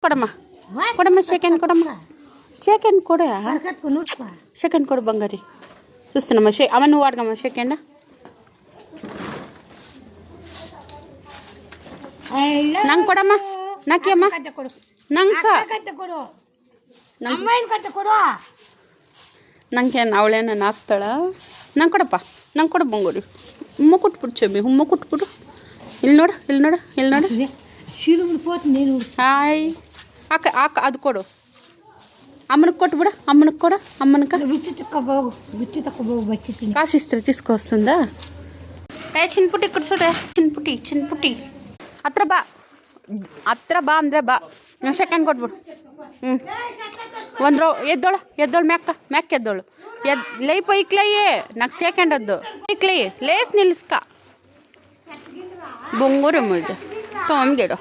ಕೊಡಮ್ಮ ಕೊಡಮ್ಮ ಸೆಕೆಂಡ್ ಕೊಡಮ್ಮ ಸೆಕೆಂಡ್ ಕೊಡ ಸೆಕೆಂಡ್ ಕೊಡು ಬಂಗಾರಿ చూస్తున్నామ్మా అమ్మ నువ్వు అడగమ్మా సెకండ్ ನಂಗೆ ಕೊಡಮ್ಮ ನಾಕಿ ಅಮ್ಮ ನಂಗೇನು ಅವಳೇನ ಹಾಕ್ತಾಳ ನಂಗೆ ಕೊಡಪ್ಪ ನಂಗೆ ಕೊಡು ಬಂಗೋರಿ ಹುಮ್ಮ ಕೊಟ್ಬಿಡು ಚೆಮ್ಮಿ ಹುಮ್ಮ ಕೊಟ್ಬಿಡು ಇಲ್ಲಿ ನೋಡು ಇಲ್ಲಿ ನೋಡು ಇಲ್ಲಿ ನೋಡು ಹಾಯ್ ಹಾಕ ಅದು ಕೊಡು అమ్మనికి కొట్టుబుడా అమ్మనికి కూడా అమ్మనిక కాసు ఇస్తారు తీసుకొస్తుందా చిన్నపుట్టి ఇక్కడ చూడ చిన్నపుట్టి ಹತ್ರ ಬಾ ಅಂದರೆ ಬಾ ನೀವು ಸೆಕೆಂಡ್ ಕೊಟ್ಬಿಡು ಒಂದು ಎದ್ದೋಳು ಮ್ಯಾಕ್ ಎದ್ದೋಳು ಲೈ ಪೈಕ್ಲಯ್ಯೇ నాకు ಸೆಕೆಂಡ್ ಅದ್ದು ಪೈಕ್ಲಯ್ಯೇ ಲೇಸ್ ನಿಲ್ಲಿಸ್ಕ ಬೊಂಗೋರೆ ಮುಳ್ದೆ ಟಾಮ್ಗಿಡು